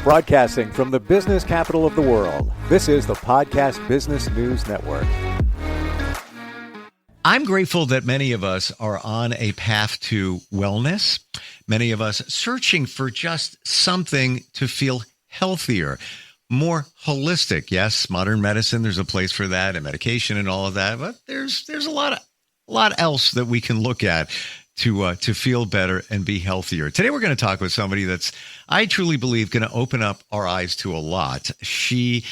Broadcasting from the business capital of the world, this is the Podcast Business News Network. I'm grateful that many of us are on a path to wellness. Many of us searching for just something to feel healthier, more holistic. Yes, modern medicine, there's a place for that, and medication and all of that. But there's a lot else that we can look at to feel better and be healthier. Today, we're going to talk with somebody that's, I truly believe, going to open up our eyes to a lot. She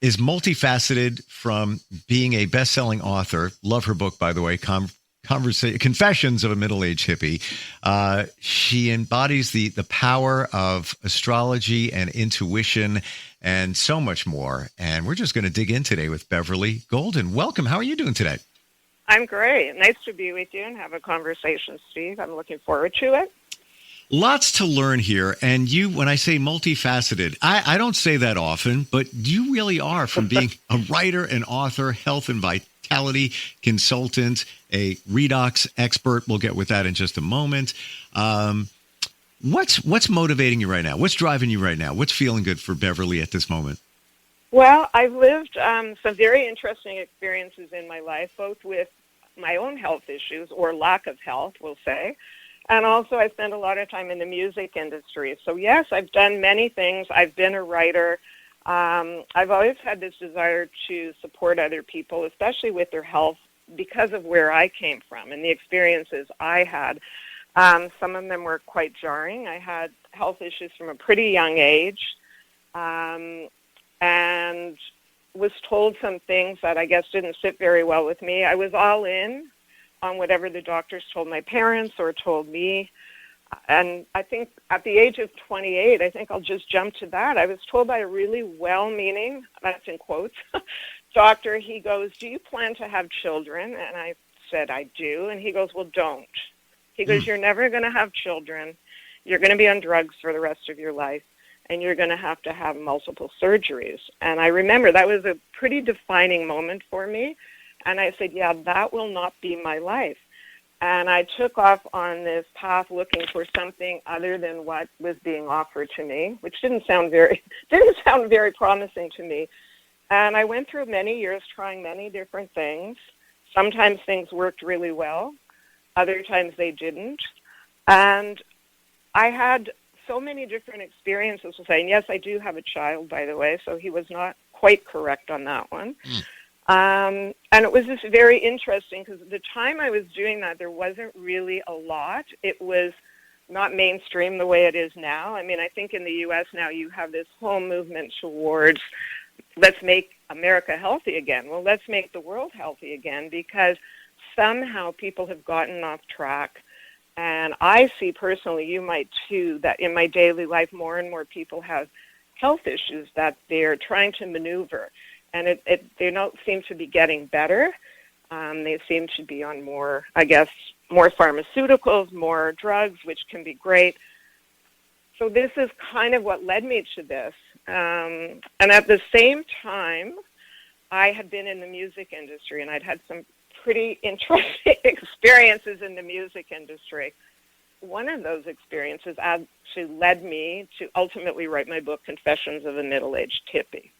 is multifaceted, from being a best-selling author. Love her book, by the way, Confessions of a Middle-Aged Hippie. She embodies the power of astrology and intuition and so much more. And we're just going to dig in today with Beverley Golden. Welcome. How are you doing today? I'm great. Nice to be with you and have a conversation, Steve. I'm looking forward to it. Lots to learn here. And you, when I say multifaceted, I don't say that often, but you really are, from being a writer, an author, health and vitality consultant, a redox expert. We'll get with that in just a moment. What's motivating you right now? What's driving you right now? What's feeling good for Beverley at this moment? Well, I've lived some very interesting experiences in my life, both with my own health issues, or lack of health, we'll say. And also, I spent a lot of time in the music industry. So, yes, I've done many things. I've been a writer. I've always had this desire to support other people, especially with their health, because of where I came from and the experiences I had. Some of them were quite jarring. I had health issues from a pretty young age, and was told some things that I guess didn't sit very well with me. I was all in on whatever the doctors told my parents or told me. And I think at the age of 28, I think I'll just jump to that. I was told by a really well-meaning, that's in quotes, doctor. He goes, "Do you plan to have children?" And I said, "I do." And he goes, "Well, don't." He goes, "You're never going to have children. You're going to be on drugs for the rest of your life, and you're going to have multiple surgeries." And I remember that was a pretty defining moment for me. And I said, yeah, that will not be my life. And I took off on this path looking for something other than what was being offered to me, which didn't sound very promising to me. And I went through many years trying many different things. Sometimes things worked really well. Other times they didn't. And I had so many different experiences with saying, yes, I do have a child, by the way, so he was not quite correct on that one. And it was just very interesting, because at the time I was doing that, there wasn't really a lot. It was not mainstream the way it is now. I mean, I think in the U.S. now you have this whole movement towards, let's make America healthy again. Well, let's make the world healthy again, because somehow people have gotten off track. And I see personally, you might too, that in my daily life, more and more people have health issues that they're trying to maneuver. And they don't seem to be getting better. They seem to be on more pharmaceuticals, more drugs, which can be great. So this is kind of what led me to this. And at the same time, I had been in the music industry, and I'd had some pretty interesting experiences in the music industry. One of those experiences actually led me to ultimately write my book, Confessions of a Middle-Aged Hippie.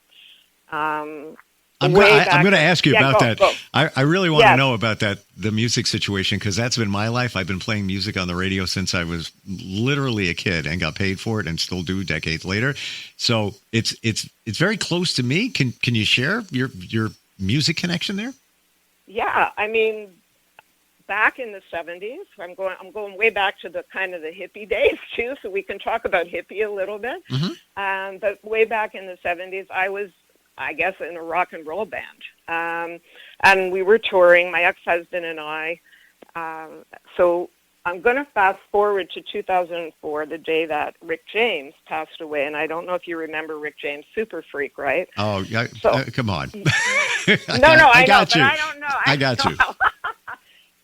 I'm going to ask you about that. Go. I really want to know about that, the music situation, because that's been my life. I've been playing music on the radio since I was literally a kid, and got paid for it, and still do decades later. So it's very close to me. Can you share your music connection there? Yeah, I mean, back in the 70s, I'm going way back to the kind of the hippie days too, so we can talk about hippie a little bit. Mm-hmm. But way back in the 70s, I was, I guess, in a rock and roll band. And we were touring, my ex-husband and I. So I'm going to fast forward to 2004, the day that Rick James passed away. And I don't know if you remember Rick James, super freak, right? Oh, yeah. Come on. No, I got you. But I don't know. I got you.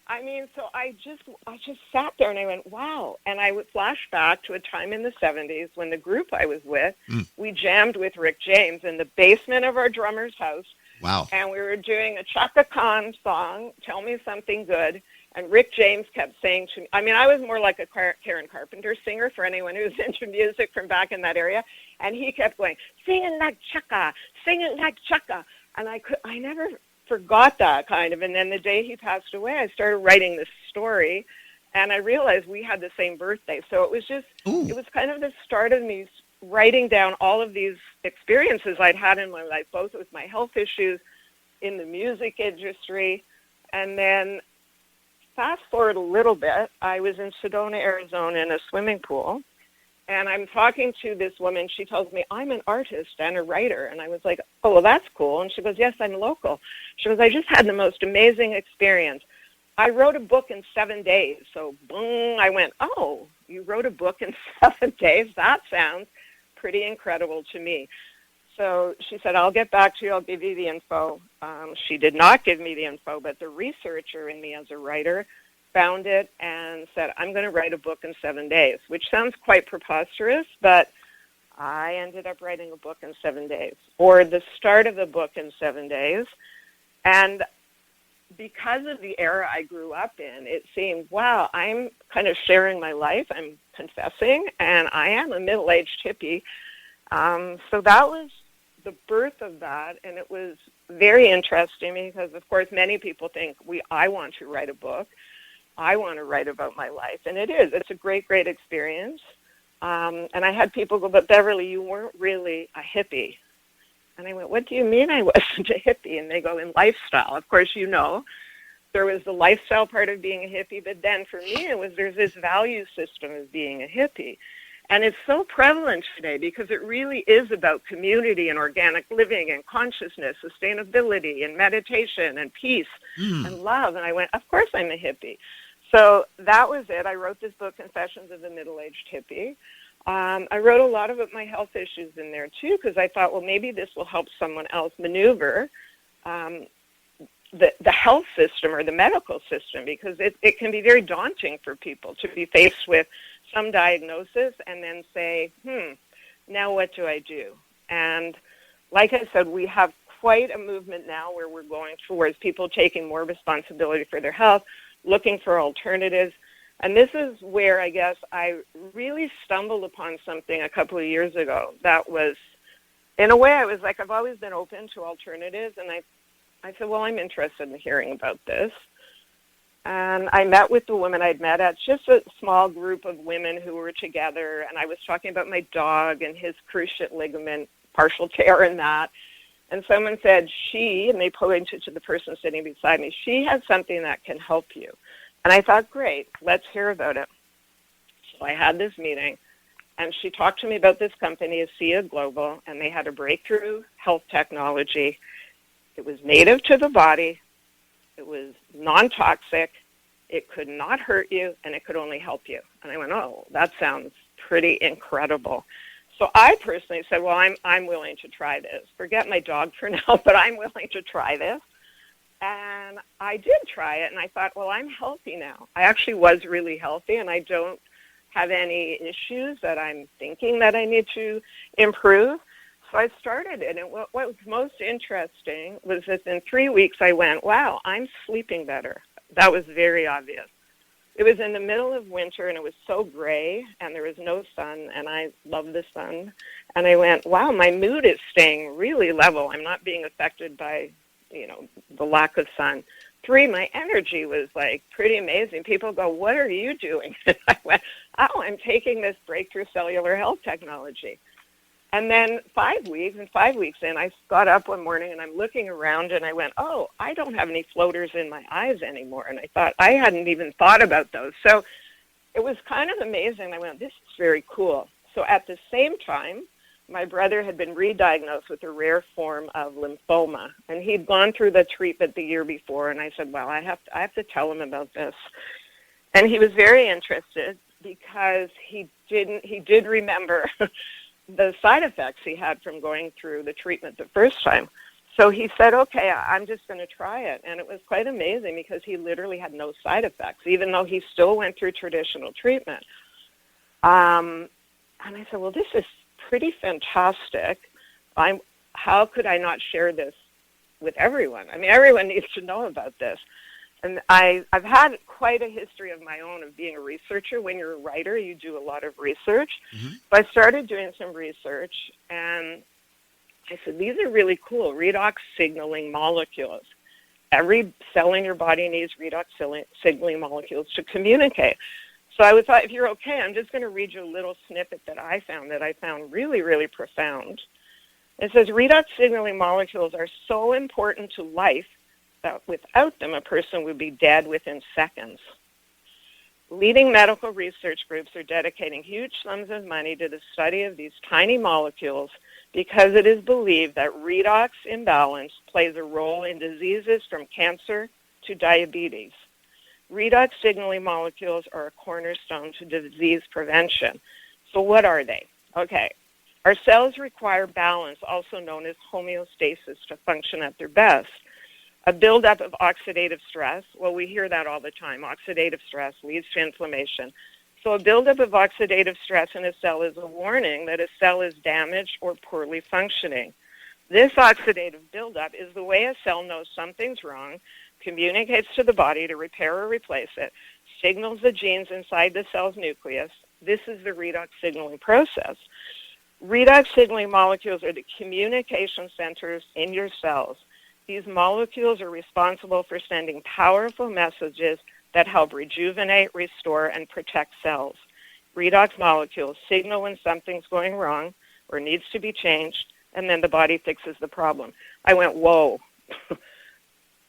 I mean, so I just sat there and I went, wow. And I would flash back to a time in the 70s when the group I was with, we jammed with Rick James in the basement of our drummer's house. Wow. And we were doing a Chaka Khan song, Tell Me Something Good. And Rick James kept saying to me, I mean, I was more like a Karen Carpenter singer for anyone who's into music from back in that area. And he kept going, sing it like Chaka, sing it like Chaka. And I never forgot that kind of. And then the day he passed away, I started writing this story. And I realized we had the same birthday. So it was just, It was kind of the start of me writing down all of these experiences I'd had in my life, both with my health issues, in the music industry. And then fast forward a little bit, I was in Sedona, Arizona in a swimming pool, and I'm talking to this woman. She tells me, I'm an artist and a writer. And I was like, oh, well, that's cool. And she goes, yes, I'm local. She goes, I just had the most amazing experience. I wrote a book in 7 days. So, boom, I went, oh, you wrote a book in 7 days? That sounds pretty incredible to me. So she said, I'll get back to you. I'll give you the info. She did not give me the info, but the researcher in me as a writer found it and said, I'm going to write a book in 7 days, which sounds quite preposterous, but I ended up writing a book in 7 days, or the start of the book in 7 days. And because of the era I grew up in, it seemed, wow, I'm kind of sharing my life. I'm confessing, and I am a middle-aged hippie. So that was the birth of that, and it was very interesting because, of course, many people think I want to write a book. I want to write about my life, and it is. It's a great, great experience. And I had people go, but Beverley, you weren't really a hippie. And I went, what do you mean I wasn't a hippie? And they go, in lifestyle. Of course, you know, there was the lifestyle part of being a hippie, but then for me, there's this value system of being a hippie. And it's so prevalent today because it really is about community and organic living and consciousness, sustainability and meditation and peace and love. And I went, of course I'm a hippie. So that was it. I wrote this book, Confessions of a Middle-Aged Hippie. I wrote a lot about my health issues in there, too, because I thought, well, maybe this will help someone else maneuver the health system or the medical system, because it can be very daunting for people to be faced with some diagnosis and then say, now what do I do? And like I said, we have quite a movement now where we're going towards people taking more responsibility for their health, looking for alternatives. And this is where I guess I really stumbled upon something a couple of years ago that was, in a way, I was like, I've always been open to alternatives. And I said, well, I'm interested in hearing about this. And I met with the woman I'd met at just a small group of women who were together. And I was talking about my dog and his cruciate ligament partial tear and that. And someone said, and they pointed to the person sitting beside me, she has something that can help you. And I thought, great, let's hear about it. So I had this meeting, and she talked to me about this company, ASEA Global, and they had a breakthrough health technology. It was native to the body. It was non-toxic. It could not hurt you, and it could only help you. And I went, oh, that sounds pretty incredible. So I personally said, well, I'm willing to try this. Forget my dog for now, but I'm willing to try this. And I did try it, and I thought, well, I'm healthy now. I actually was really healthy, and I don't have any issues that I'm thinking that I need to improve. So I started it, and what was most interesting was that in 3 weeks I went, wow, I'm sleeping better. That was very obvious. It was in the middle of winter, and it was so gray, and there was no sun, and I love the sun. And I went, wow, my mood is staying really level. I'm not being affected by, the lack of sun. 3, my energy was like pretty amazing. People go, what are you doing? And I went, oh, I'm taking this breakthrough cellular health technology. And then 5 weeks in, I got up one morning and I'm looking around and I went, oh, I don't have any floaters in my eyes anymore. And I thought, I hadn't even thought about those. So it was kind of amazing. I went, this is very cool. So at the same time, my brother had been re-diagnosed with a rare form of lymphoma, and he'd gone through the treatment the year before. And I said, well, I have to tell him about this. And he was very interested because he did remember the side effects he had from going through the treatment the first time. So he said, okay, I'm just going to try it. And it was quite amazing because he literally had no side effects, even though he still went through traditional treatment. And I said, well, this is pretty fantastic. How could I not share this with everyone? I mean, everyone needs to know about this. And I've had quite a history of my own of being a researcher. When you're a writer, you do a lot of research. Mm-hmm. So I started doing some research, and I said, these are really cool, redox signaling molecules. Every cell in your body needs redox signaling molecules to communicate. So I thought, if you're okay, I'm just going to read you a little snippet that I found really, really profound. It says, redox signaling molecules are so important to life that without them, a person would be dead within seconds. Leading medical research groups are dedicating huge sums of money to the study of these tiny molecules because it is believed that redox imbalance plays a role in diseases from cancer to diabetes. Redox signaling molecules are a cornerstone to disease prevention. So what are they? Okay. Our cells require balance, also known as homeostasis, to function at their best. A buildup of oxidative stress, well, we hear that all the time. Oxidative stress leads to inflammation. So a buildup of oxidative stress in a cell is a warning that a cell is damaged or poorly functioning. This oxidative buildup is the way a cell knows something's wrong, communicates to the body to repair or replace it, signals the genes inside the cell's nucleus. This is the redox signaling process. Redox signaling molecules are the communication centers in your cells. These molecules are responsible for sending powerful messages that help rejuvenate, restore, and protect cells. Redox molecules signal when something's going wrong or needs to be changed, and then the body fixes the problem. I went, whoa.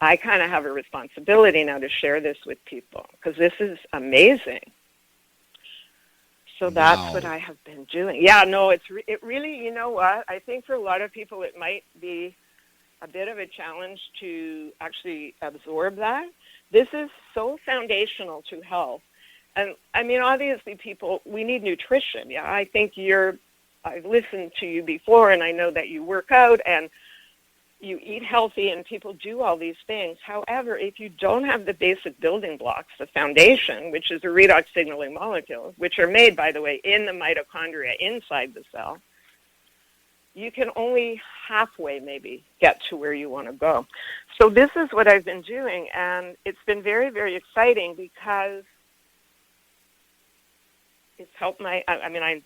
I kind of have a responsibility now to share this with people because this is amazing. So that's what I have been doing. Yeah, no, it really, you know what? I think for a lot of people it might be a bit of a challenge to actually absorb that. This is so foundational to health. And I mean, obviously people, we need nutrition. Yeah, I think I've listened to you before and I know that you work out and you eat healthy and people do all these things. However, if you don't have the basic building blocks, the foundation, which is the redox signaling molecules, which are made, by the way, in the mitochondria inside the cell, you can only halfway maybe get to where you want to go. So this is what I've been doing, and it's been very, very exciting because it's helped I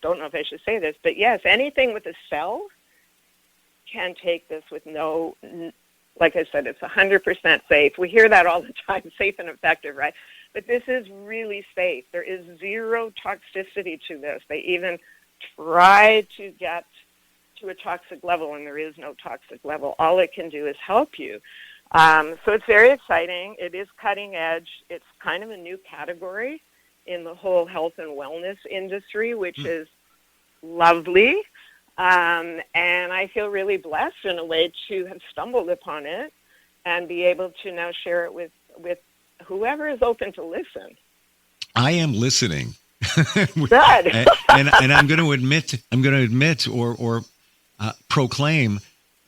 don't know if I should say this, but yes, anything with a cell can take this with no, like I said, it's 100% safe. We hear that all the time, safe and effective, right? But this is really safe. There is zero toxicity to this. They even try to get to a toxic level, and there is no toxic level. All it can do is help you. So it's very exciting. It is cutting edge. It's kind of a new category in the whole health and wellness industry, which is lovely. And I feel really blessed in a way to have stumbled upon it and be able to now share it with whoever is open to listen. I am listening. Good. and I'm going to admit or proclaim,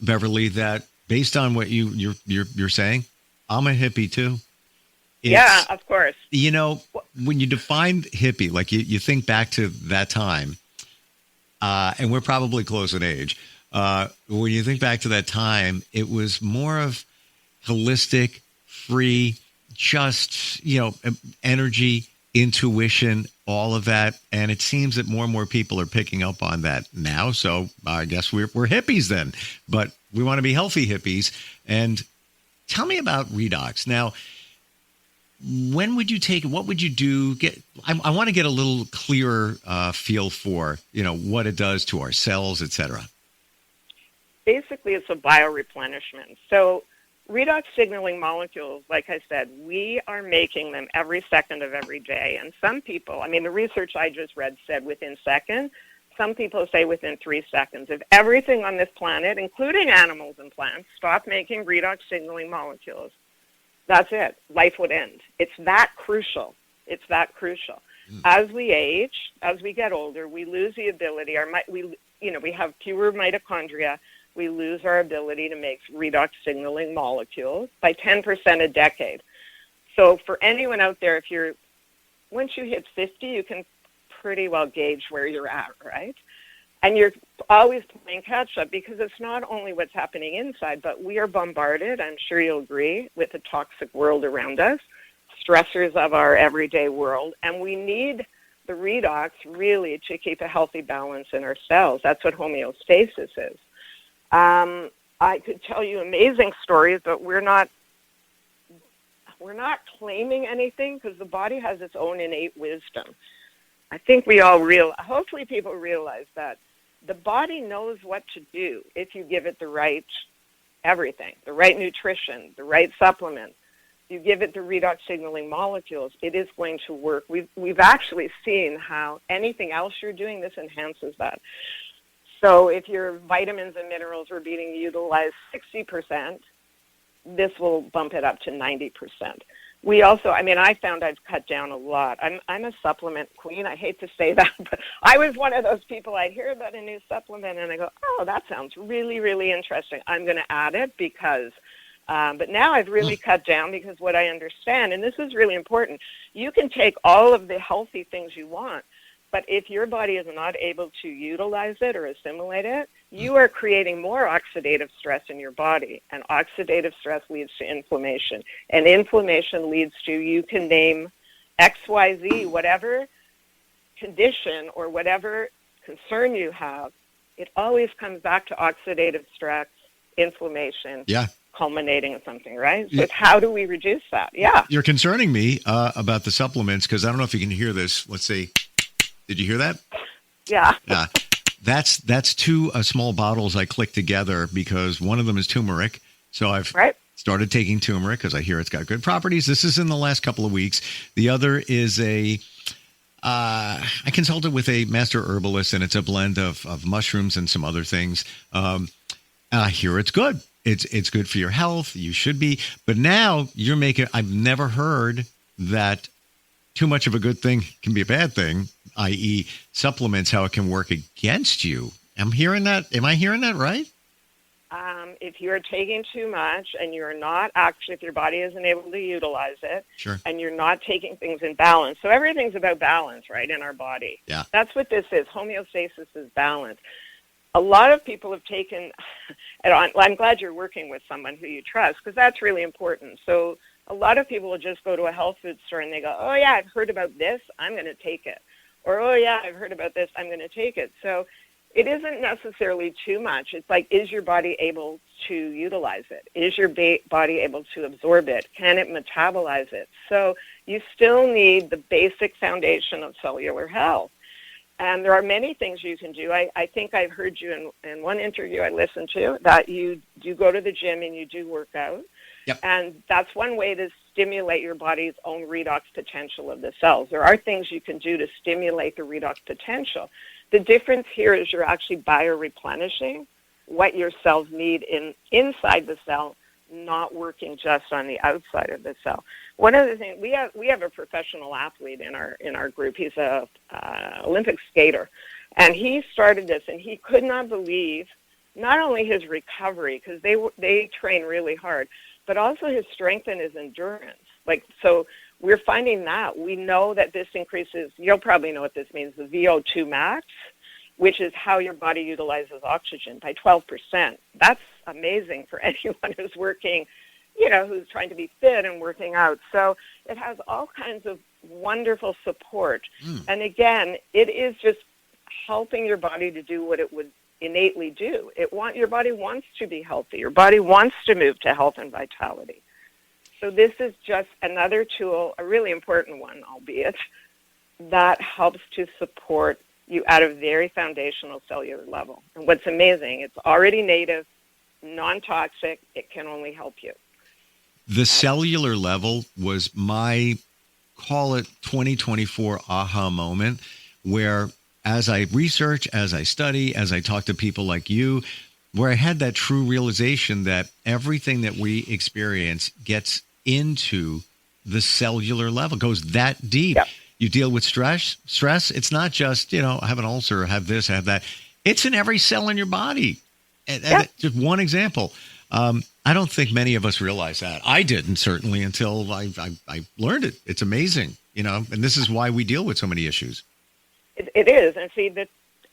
Beverley, that based on what you're saying, I'm a hippie too. Yeah, of course. You know, when you define hippie, like you think back to that time, and we're probably close in age. When you think back to that time, it was more of holistic, free, just, energy, intuition, all of that. And it seems that more and more people are picking up on that now. So I guess we're hippies then, but we want to be healthy hippies. And tell me about redox. Now, when would you take it? What would you do? I want to get a little clearer feel for, what it does to our cells, et cetera. Basically, it's a bioreplenishment. So redox signaling molecules, like I said, we are making them every second of every day. And some people, the research I just read said within seconds. Some people say within 3 seconds. If everything on this planet, including animals and plants, stopped making redox signaling molecules, that's it. Life would end. It's that crucial. As we age, as we get older, we lose the ability. We have fewer mitochondria. We lose our ability to make redox signaling molecules by 10% a decade. So for anyone out there, once you hit 50, you can pretty well gauge where you're at, right? And you're always playing catch up because it's not only what's happening inside, but we are bombarded, I'm sure you'll agree, with the toxic world around us, stressors of our everyday world, and we need the redox really to keep a healthy balance in our cells. That's what homeostasis is. I could tell you amazing stories, but we're not claiming anything because the body has its own innate wisdom. I think we all hopefully people realize that the body knows what to do if you give it the right everything, the right nutrition, the right supplements. You give it the redox signaling molecules, it is going to work. We've actually seen how anything else you're doing, this enhances that. So if your vitamins and minerals were being utilized 60%, this will bump it up to 90%. We also, I found I've cut down a lot. I'm a supplement queen. I hate to say that, but I was one of those people. I'd hear about a new supplement, and I go, oh, that sounds really, really interesting. I'm going to add it because, but now I've really cut down because what I understand, and this is really important, you can take all of the healthy things you want, but if your body is not able to utilize it or assimilate it, you are creating more oxidative stress in your body, and oxidative stress leads to inflammation, and inflammation leads to, you can name XYZ, whatever condition or whatever concern you have, it always comes back to oxidative stress, inflammation, culminating in something, right? So it's how do we reduce that? Yeah. You're concerning me about the supplements because I don't know if you can hear this. Let's see. Did you hear that? Yeah. Yeah. That's two small bottles I clicked together because one of them is turmeric. So I've started taking turmeric because I hear it's got good properties. This is in the last couple of weeks. The other is I consulted with a master herbalist, and it's a blend of mushrooms and some other things. And I hear it's good. It's good for your health. You should be. But now I've never heard that too much of a good thing can be a bad thing, i.e. supplements, how it can work against you. Am I hearing that right? If you're taking too much and you're not actually, if your body isn't able to utilize it, and you're not taking things in balance. So everything's about balance, right, in our body. Yeah. That's what this is. Homeostasis is balance. A lot of people have taken, and I'm glad you're working with someone who you trust because that's really important. So a lot of people will just go to a health food store and they go, oh, yeah, I've heard about this, I'm going to take it. Or, oh, yeah, I've heard about this, I'm going to take it. So it isn't necessarily too much. It's like, is your body able to utilize it? Is your body able to absorb it? Can it metabolize it? So you still need the basic foundation of cellular health. And there are many things you can do. I think I've heard you in one interview I listened to that you do go to the gym and you do work out. Yep. And that's one way to stimulate your body's own redox potential of the cells. There are things you can do to stimulate the redox potential. The difference here is you're actually bioreplenishing what your cells need inside the cell, not working just on the outside of the cell. One of the things, we have a professional athlete in our group. He's a Olympic skater, and he started this, and he could not believe not only his recovery, because they train really hard, but also his strength and his endurance. So we're finding that. We know that this increases, you'll probably know what this means, the VO2 max, which is how your body utilizes oxygen, by 12%. That's amazing for anyone who's working, who's trying to be fit and working out. So it has all kinds of wonderful support. And again, it is just helping your body to do what it would innately do. Your body wants to be healthy. Your body wants to move to health and vitality. So this is just another tool, a really important one, albeit, that helps to support you at a very foundational cellular level. And what's amazing, it's already native, non-toxic. It can only help you. The cellular level was my, call it 2024 aha moment, where as I research, as I study, as I talk to people like you, where I had that true realization that everything that we experience gets into the cellular level, goes that deep. Yep. You deal with stress. It's not just, I have an ulcer, have this, have that. It's in every cell in your body. And just one example. I don't think many of us realize that. I didn't, certainly, until I learned it. It's amazing, and this is why we deal with so many issues. It is. And see,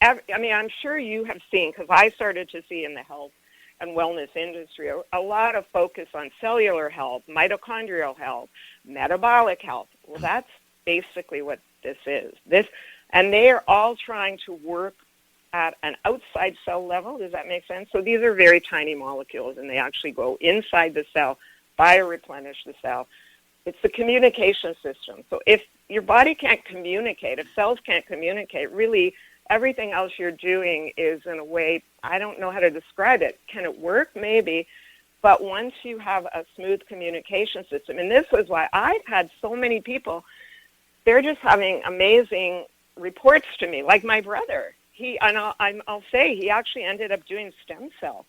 I'm sure you have seen, because I started to see in the health and wellness industry a lot of focus on cellular health, mitochondrial health, metabolic health. Well, that's basically what this is. And they are all trying to work at an outside cell level. Does that make sense? So these are very tiny molecules, and they actually go inside the cell, bioreplenish the cell. It's the communication system. So if your body can't communicate, if cells can't communicate, really everything else you're doing is, in a way, I don't know how to describe it. Can it work? Maybe. But once you have a smooth communication system, and this was why I've had so many people, they're just having amazing reports to me, like my brother. I'll say he actually ended up doing stem cell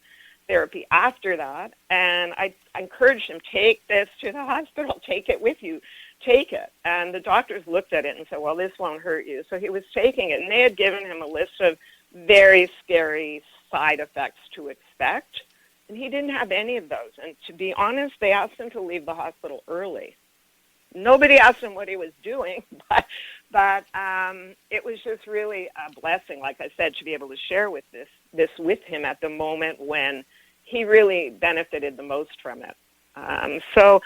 therapy after that, and I encouraged him, take this to the hospital, take it with you, take it. And the doctors looked at it and said, well, this won't hurt you. So he was taking it, and they had given him a list of very scary side effects to expect, and he didn't have any of those. And to be honest, they asked him to leave the hospital early. Nobody asked him what he was doing, but it was just really a blessing, like I said, to be able to share with this with him at the moment when he really benefited the most from it. So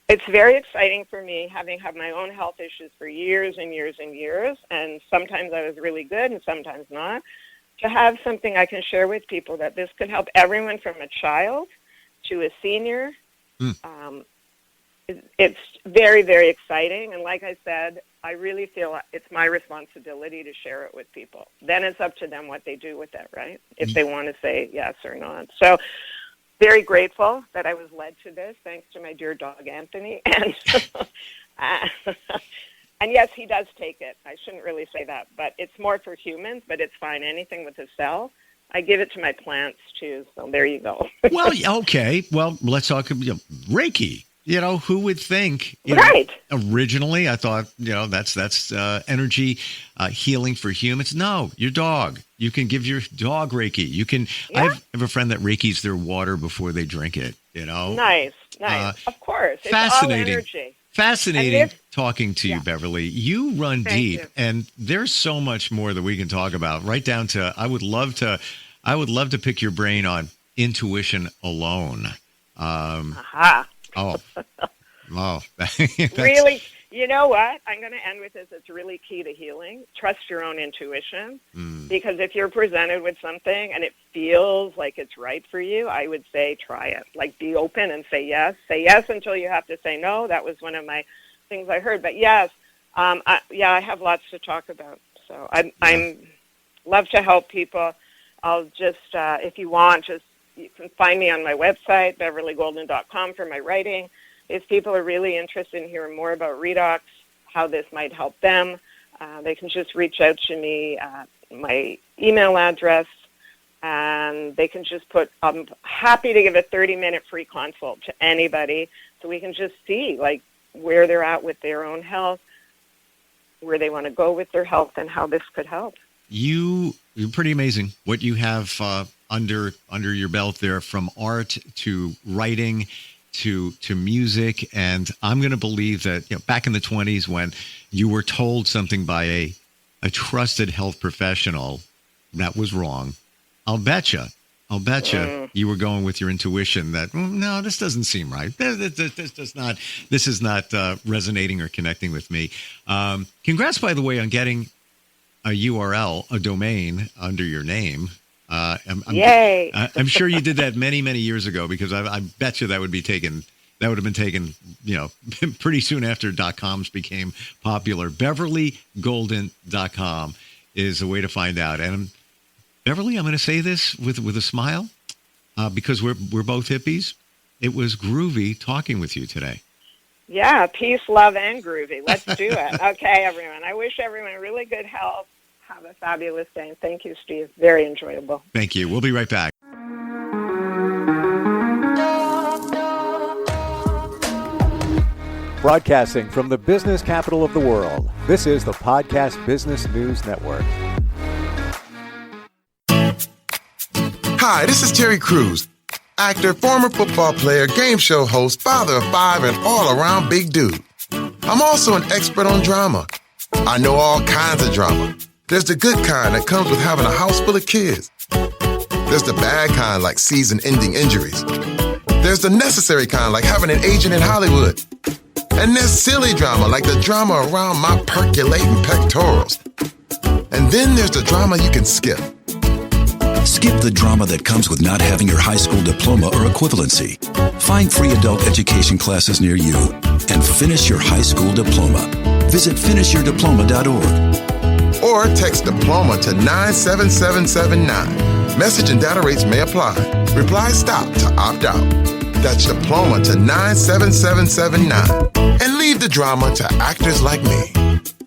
it's very exciting for me, having had my own health issues for years and years and years, and sometimes I was really good and sometimes not, to have something I can share with people that this could help everyone from a child to a senior. It's very, very exciting. And like I said, I really feel it's my responsibility to share it with people. Then it's up to them what they do with it, right? If they want to say yes or not. So very grateful that I was led to this, thanks to my dear dog, Anthony. And and yes, he does take it. I shouldn't really say that, but it's more for humans, but it's fine. Anything with a cell. I give it to my plants, too. So there you go. Well, okay. Well, let's talk Reiki. Who would think? Right. Originally, I thought, that's energy healing for humans. No, your dog. You can give your dog Reiki. You can. Yeah. I have a friend that Reikis their water before they drink it. Nice. Of course. Fascinating. It's all energy. Fascinating talking to you, Beverley. You run Thank deep, you. and there's so much more that we can talk about. Right down to, I would love to pick your brain on intuition alone. Aha. Oh. Really, you know what? I'm going to end with this. It's really key to healing. Trust your own intuition. Because if you're presented with something and it feels like it's right for you, I would say try it. Like, be open and say yes. Say yes until you have to say no. That was one of my things I heard. But yes, I have lots to talk about. So I'm love to help people. I'll just, if you want, you can find me on my website, beverleygolden.com, for my writing. If people are really interested in hearing more about redox, how this might help them, they can just reach out to me at my email address, and they can just put, I'm happy to give a 30-minute free consult to anybody so we can just see, like, where they're at with their own health, where they want to go with their health, and how this could help. You're pretty amazing. What you have under your belt there, from art to writing to music. And I'm going to believe that back in the 20s, when you were told something by a trusted health professional that was wrong, I'll betcha you were going with your intuition that no, this doesn't seem right. This is not resonating or connecting with me. Congrats, by the way, on getting a URL, a domain under your name. Yay! I'm sure you did that many, many years ago, because I bet you that would have been taken, pretty soon after .coms became popular. BeverleyGolden.com is a way to find out. And Beverley, I'm going to say this with a smile, because we're both hippies. It was groovy talking with you today. Yeah, peace, love, and groovy. Let's do it. Okay, everyone. I wish everyone really good health. Have a fabulous day. And thank you, Steve. Very enjoyable. Thank you. We'll be right back. Broadcasting from the business capital of the world, this is the Podcast Business News Network. Hi, this is Terry Crews, actor, former football player, game show host, father of 5, and all-around big dude. I'm also an expert on drama. I know all kinds of drama. There's the good kind that comes with having a house full of kids. There's the bad kind like season-ending injuries. There's the necessary kind like having an agent in Hollywood. And there's silly drama like the drama around my percolating pectorals. And then there's the drama you can skip. Skip the drama that comes with not having your high school diploma or equivalency. Find free adult education classes near you and finish your high school diploma. Visit finishyourdiploma.org. Or text diploma to 97779. Message and data rates may apply. Reply stop to opt out. That's diploma to 97779. And leave the drama to actors like me.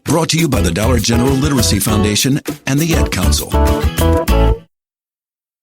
Brought to you by the Dollar General Literacy Foundation and the Ad Council.